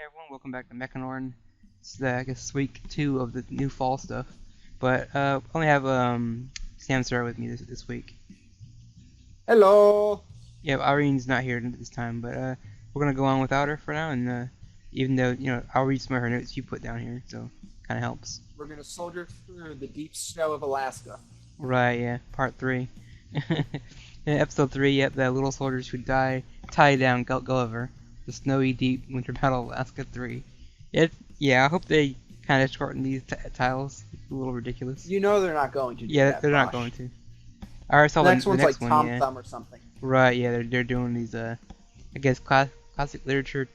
everyone, welcome back to Mechanorn. It's I guess week 2 of the new fall stuff. But I only have Samsara with me this week. Hello. Yeah, Irene's not here this time, but we're gonna go on without her for now. And even though I'll read some of her notes you put down here, so kind of helps. We're gonna soldier through the deep snow of Alaska. Right, yeah, part 3. In episode 3, yep, the little soldiers who tie down Gulliver. The snowy deep winter battle of Alaska 3. Yeah, I hope they kind of shorten these titles. It's a little ridiculous. You know they're not going to do Yeah, that, they're not Bosch. going to. I already saw The next the one's next like one, Tom yeah. Thumb or something. Right, yeah, they're doing these I guess classic literature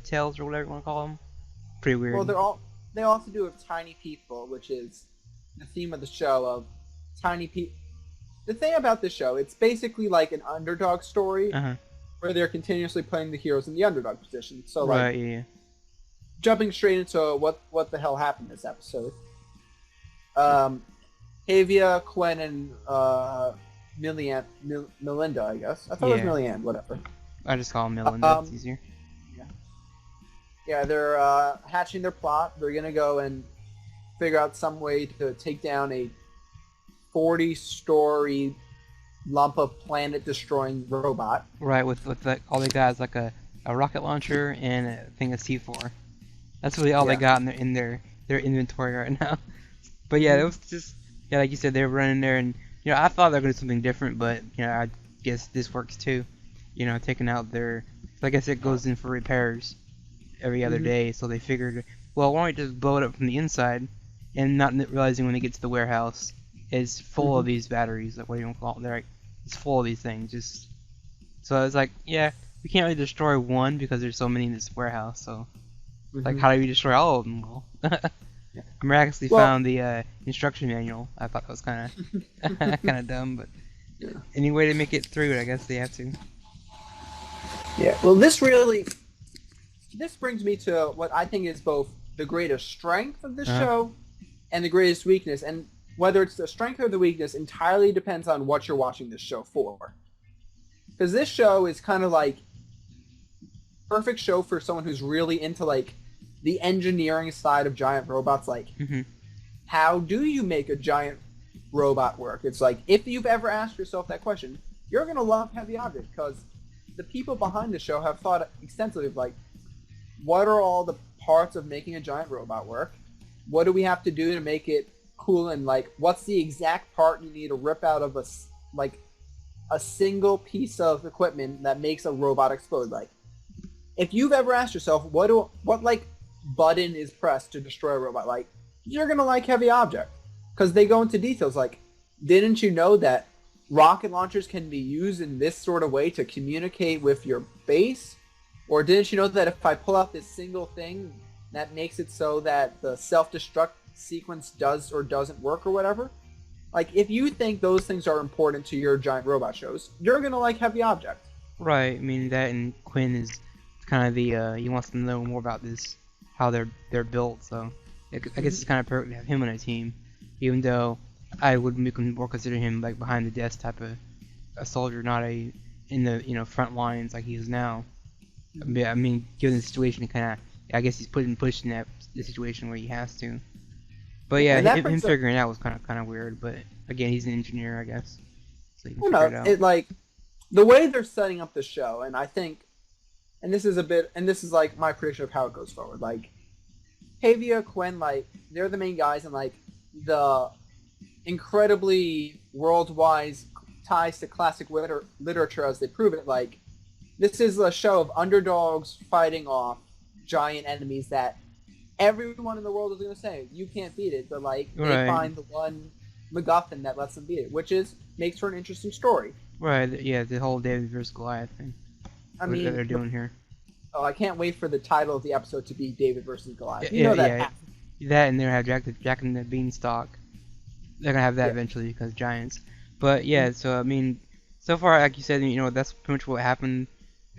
tales or whatever you want to call them. Pretty weird. Well, they also do with tiny people, which is the theme of the show of tiny people. The thing about this show, it's basically like an underdog story Uh-huh. where they're continuously playing the heroes in the underdog position. So like Right, yeah. jumping straight into what the hell happened this episode. Havia, Quinn, and Melinda, I guess. I thought it was Yeah. Millian, whatever. I just call them Melinda, it's easier. Yeah, they're hatching their plot. They're gonna go and figure out some way to take down a 40-story lump of planet-destroying robot. Right, with like all they got is like a rocket launcher and a thing of C4. That's really all they Yeah. got in their inventory right now. But yeah, it was just like you said, they were running there, and I thought they were gonna do something different, but I guess this works too. Taking out their, I guess it goes in for repairs every other Mhm. day, so they figured, well, why don't we just blow it up from the inside, and not realizing when they get to the warehouse, it's full of these batteries. Like, what do you want to call it? They're like, it's full of these things. Just so it's like, yeah, we can't really destroy one because there's so many in this warehouse. So like, how do we destroy all of them? Well, Yeah. I miraculously Well- found the instruction manual. I thought that was kind of kind of dumb, but Yeah. any way to make it through it, I guess they have to. Yeah. Well, this brings me to what I think is both the greatest strength of this Uh-huh. show and the greatest weakness. And whether it's the strength or the weakness entirely depends on what you're watching this show for. Because this show is kind of like perfect show for someone who's really into like the engineering side of giant robots. Like, Hmm. how do you make a giant robot work? It's like, if you've ever asked yourself that question, you're going to love Heavy Object because the people behind the show have thought extensively of like, what are all the parts of making a giant robot work? What do we have to do to make it cool? And like, what's the exact part you need to rip out of a single piece of equipment that makes a robot explode? Like, if you've ever asked yourself, what like button is pressed to destroy a robot, like, you're gonna like Heavy Object because they go into details. Like, didn't you know that rocket launchers can be used in this sort of way to communicate with your base? Or didn't you know that if I pull out this single thing, that makes it so that the self-destruct sequence does or doesn't work or whatever? Like, if you think those things are important to your giant robot shows, you're gonna like Heavy Object. Right. I mean, that and Quinn is kind of the he wants to know more about this, how they're built. So I guess it's kind of perfect to have him on a team, even though I would more consider him like behind the desk type of a soldier, not a in the front lines like he is now. I mean, given the situation, I guess he's pushed in the situation where he has to. But yeah, And that him brings up- figuring it out was kind of weird. But again, he's an engineer, I guess, so he can Well, figure no, it out. it like the way they're setting up the show, and I think, and this is like my prediction of how it goes forward. Like, Havia, Quinn, like, they're the main guys, and like the incredibly worldwide ties to classic literature as they prove it. Like, this is a show of underdogs fighting off giant enemies that everyone in the world is going to say you can't beat it, but like they Right. find the one MacGuffin that lets them beat it, which makes for an interesting story. Right. Yeah, the whole David versus Goliath thing. I What they're mean, doing here. oh, I can't wait for the title of the episode to be David versus Goliath. Yeah, You know that. yeah. That and they're gonna have Jack and the Beanstalk. They're gonna have that Yeah. eventually because giants. But yeah, so I mean, so far, like you said, that's pretty much what happened.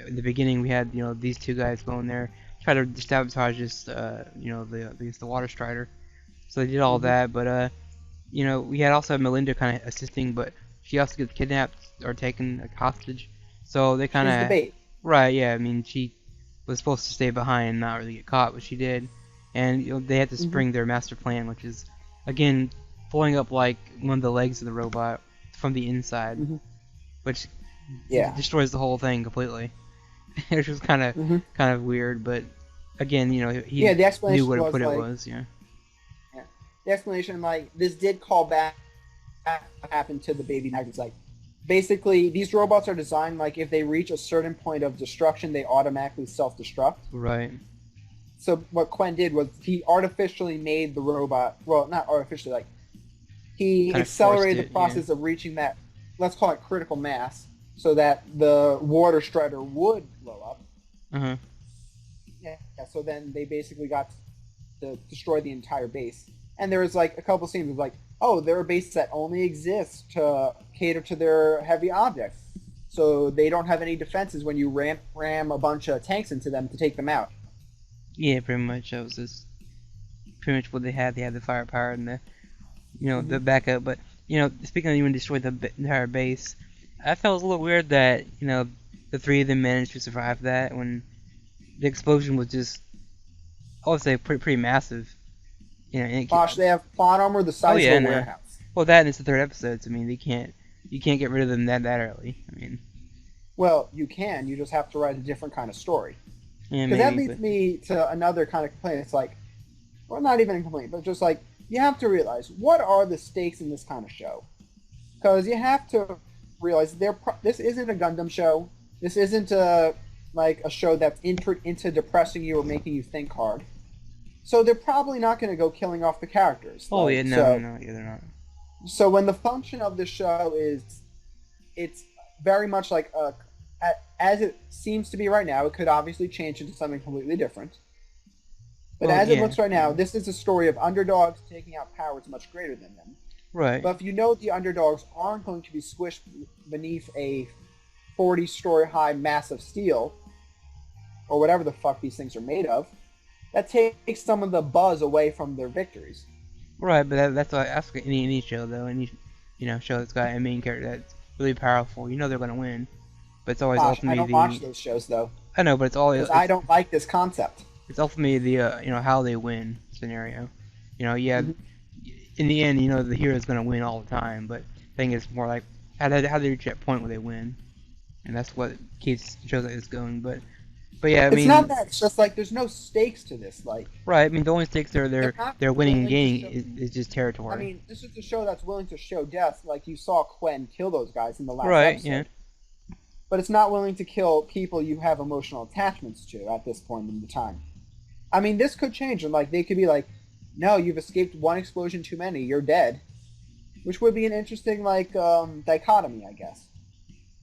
In the beginning, we had these two guys going there, try to sabotage this, the Water Strider. So they did all Mhm. that, but we had also Melinda kind of assisting, but she also gets kidnapped or taken like hostage. So they kind She's the of bait. right, yeah. I mean, was supposed to stay behind and not really get caught, but she did. And they had to Mhm. spring their master plan, which is again blowing up like one of the legs of the robot from the inside, Mhm. which Yeah. destroys the whole thing completely. Which was kind Mhm. of weird, but again, he Yeah, the knew explanation what was it like, was. Yeah. yeah, the explanation like this did call back what happened to the baby magnets. Like, basically, these robots are designed like if they reach a certain point of destruction, they automatically self-destruct. Right. So what Quen did was he artificially made the robot. Well, not artificially, like he Kind of forced accelerated the it. Yeah. process of reaching that, let's call it critical mass, so that the water strider would blow up. Uh huh. Yeah, so then they basically got to destroy the entire base. And there was like a couple scenes of like, oh, there are bases that only exist to cater to their heavy objects. So they don't have any defenses when you ram a bunch of tanks into them to take them out. Yeah, pretty much. That was just pretty much what they had. They had the firepower and the the backup. But speaking of even destroy the entire base, I felt it was a little weird that the three of them managed to survive that when the explosion was just, I would say, pretty massive. Gosh, they have plot armor the Oh size yeah, of a no. warehouse. Well, that and it's the third episode. So, I mean, you can't get rid of them that early. I mean, Well, you can. You just have to write a different kind of story. yeah, Because that maybe, leads but me to another kind of complaint. It's like, well, not even a complaint, but just like, you have to realize, what are the stakes in this kind of show? Because you have to realize this isn't a Gundam show. This isn't like a show that's into depressing you or making you think hard. So they're probably not going to go killing off the characters. oh Like, yeah, so, no, yeah, they're not. So when the function of the show is, it's very much like as it seems to be right now. It could obviously change into something completely different. But Well, as it yeah, looks right now, this is a story of underdogs taking out powers much greater than them. right. But if you know the underdogs aren't going to be squished beneath a 40-story high mass of steel, or whatever the fuck these things are made of, that takes some of the buzz away from their victories. Right, but that's why I ask any show though, any show that's got a main character that's really powerful. They're gonna win, but it's always Gosh, I ultimately don't watch those shows though, I know, but it's always because I don't like this concept. it's ultimately the how they win scenario. Yeah, Mhm. in the end, the hero's gonna win all the time, but I think it's more like how they reach that point where they win, and that's what keeps shows like this going. But yeah, I It's mean, not that. It's just like there's no stakes to this. Like, right. I mean, the only stakes are not they're winning and willing to gaining show- is just territory. I mean, this is a show that's willing to show death. Like you saw Quen kill those guys in the last right? episode. Yeah. But it's not willing to kill people you have emotional attachments to at this point in the time. I mean, this could change, and like they could be like, "No, you've escaped one explosion too many. You're dead," which would be an interesting like dichotomy, I guess.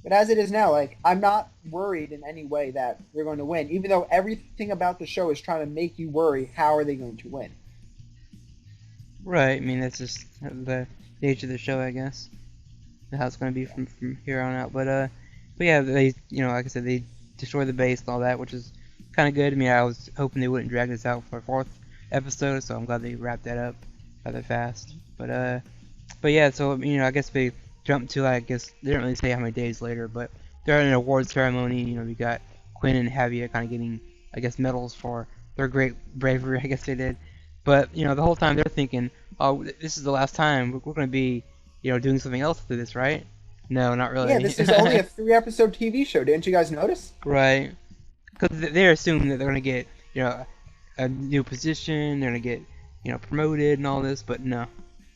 But as it is now, like I'm not worried in any way that they're going to win, even though everything about the show is trying to make you worry. How are they going to win? Right. I mean, that's just the nature of the show, I guess. How it's going to be from here on out. But yeah, they like I said, they destroy the base and all that, which is kind of good. I mean, I was hoping they wouldn't drag this out for a fourth episode, so I'm glad they wrapped that up rather fast. But yeah, so I guess they jumped to I guess they didn't really say how many days later, but they're at an award ceremony. We got Quinn and Javier kind of getting I guess medals for their great bravery. I guess they did. But the whole time they're thinking, oh, this is the last time we're going to be doing something else after this, right? No, not really. Yeah, this is only a 3-episode TV show. Didn't you guys notice? Right. Because they're assuming that they're going to get, a new position, they're going to get, promoted and all this, but no.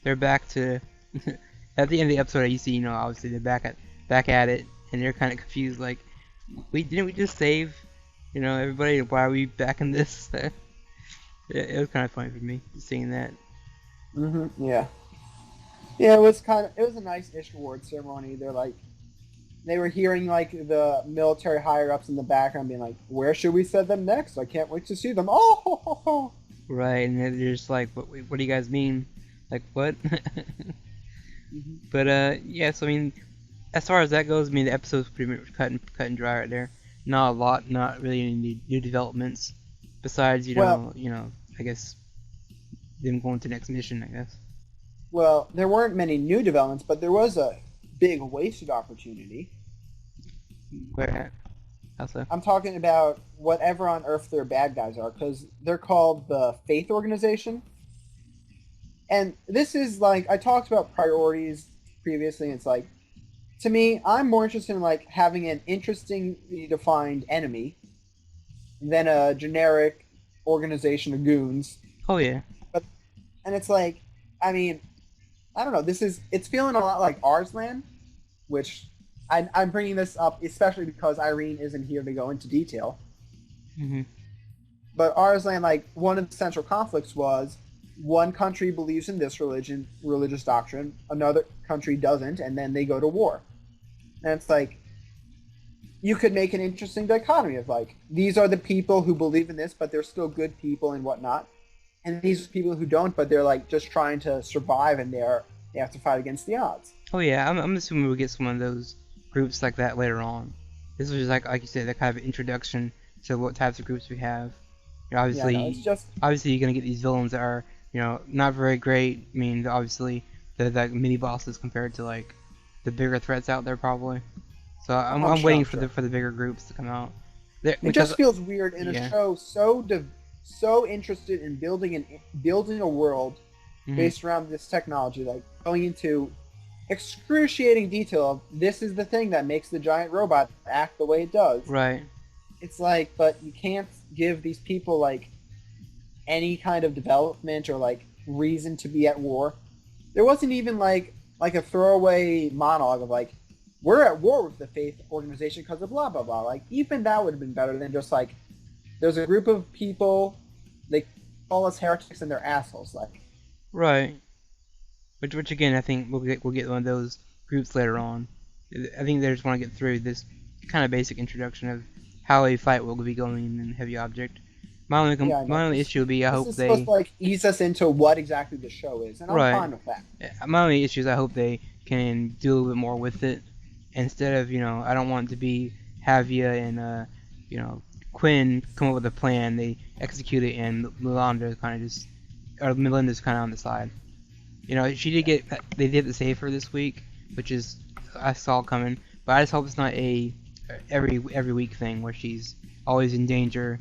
They're back to, at the end of the episode, you see, obviously they're back at it, and they're kind of confused, like, didn't we just save, everybody, why are we back in this? It was kind of funny for me, seeing that. Yeah. Yeah, it was a nice-ish award ceremony. They were hearing like the military higher ups in the background being like, "Where should we send them next? I can't wait to see them." Oh, ho, ho, ho. Right, and they're just like, what do you guys mean? Like, what? But, yeah, so I mean, as far as that goes, I mean, the episode's pretty much cut and dry right there. Not a lot, not really any new developments, besides, I guess, them going to the next mission, I guess. Well, there weren't many new developments, but there was a big wasted opportunity. Where at? How so? I'm talking about whatever on Earth their bad guys are, because they're called the Faith Organization. And this is like I talked about priorities previously. It's like to me, I'm more interested in like having an interestingly defined enemy than a generic organization of goons. Oh yeah. But and it's like, I mean, I don't know. It's feeling a lot like Arslan, which I'm bringing this up especially because Irene isn't here to go into detail. Hmm. But Arslan, like one of the central conflicts was one country believes in this religious doctrine, another country doesn't, and then they go to war. And it's like you could make an interesting dichotomy of like these are the people who believe in this, but they're still good people and whatnot, and these are people who don't, but they're like just trying to survive and they have to fight against the odds. Oh yeah. I'm assuming we'll get some of those groups like that later on. This was just like you said, that kind of introduction to what types of groups we have. You know, Yeah, no, it's just obviously you're gonna get these villains that are, you know, not very great. I mean, obviously they're like mini bosses compared to like the bigger threats out there probably. So I'm waiting for the bigger groups to come out. it just feels weird in yeah. a show so interested in building a world Mhm. based around this technology, like going into excruciating detail of this is the thing that makes the giant robot act the way it does. Right. It's like, but you can't give these people like any kind of development or like reason to be at war. There wasn't even like a throwaway monologue of like we're at war with the Faith Organization because of blah blah blah. Like even that would have been better than just like there's a group of people, they call us heretics and they're assholes. Like Right. Which again, I think we'll get one of those groups later on. I think they just want to get through this kind of basic introduction of how a fight will be going in Heavy Object. yeah, I know. My only issue would be I This hope is supposed they to like ease us into what exactly the show is, and I'm right. fine with that. My only issue is I hope they can do a little bit more with it instead of, you know, I don't want it to be Havia and you know, Quinn come up with a plan, they execute it, and Melinda's kind of on the side. You know, she did get they did the save her this week, which is I saw coming, but I just hope it's not a every week thing where she's always in danger.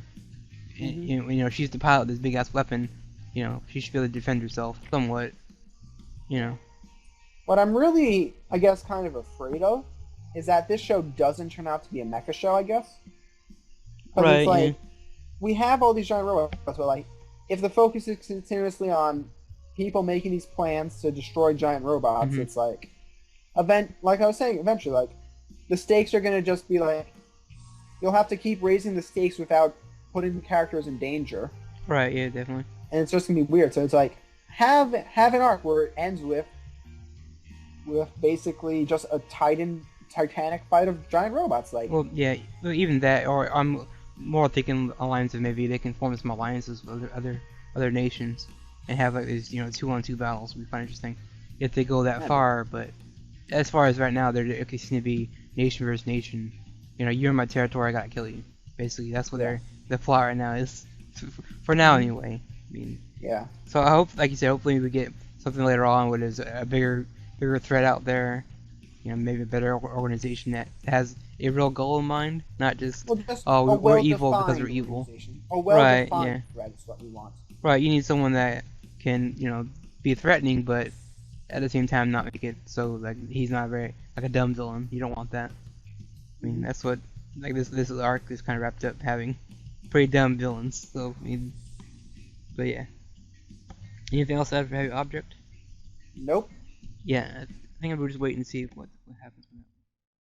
Mm-hmm. You know, she's the pilot of this big ass weapon. You know, she should be able to defend herself somewhat. You know. What I'm really, I guess, kind of afraid of is that this show doesn't turn out to be a mecha show, I guess. Because Right. it's like, Yeah. we have all these giant robots, but like, if the focus is continuously on people making these plans to destroy giant robots, Mhm. it's like, like I was saying, eventually, like, the stakes are going to just be like, you'll have to keep raising the stakes without putting the characters in danger. Right. Yeah. Definitely. And it's just going to be weird. So it's like, have an arc where it ends with basically just a titanic fight of giant robots. Like, Well, yeah. Well, even that, or I'm more thinking alliance of maybe they can form some alliances with other nations and have like these, you know, 2-on-2 battles. Would be quite interesting if they go that Yeah. far. But as far as right now, it seems to be nation versus nation. You know, you're in my territory, I gotta kill you. Basically, that's what the plot right now is. For now, anyway. I mean, yeah. so I hope, like you said, hopefully we get something later on where there's a bigger threat out there. You know, maybe a better organization that has a real goal in mind, not just Well, just oh a we're evil because well-defined we're evil. organization. A well-defined Right, yeah. threat is what we want. Right, you need someone that can, you know, be threatening, but at the same time not make it so like he's not very like a dumb villain. You don't want that. I mean, that's what like this arc is kind of wrapped up having pretty dumb villains. So, I mean, but yeah. Anything else out of Heavy Object? Nope. Yeah, I think we'll just wait and see what happens.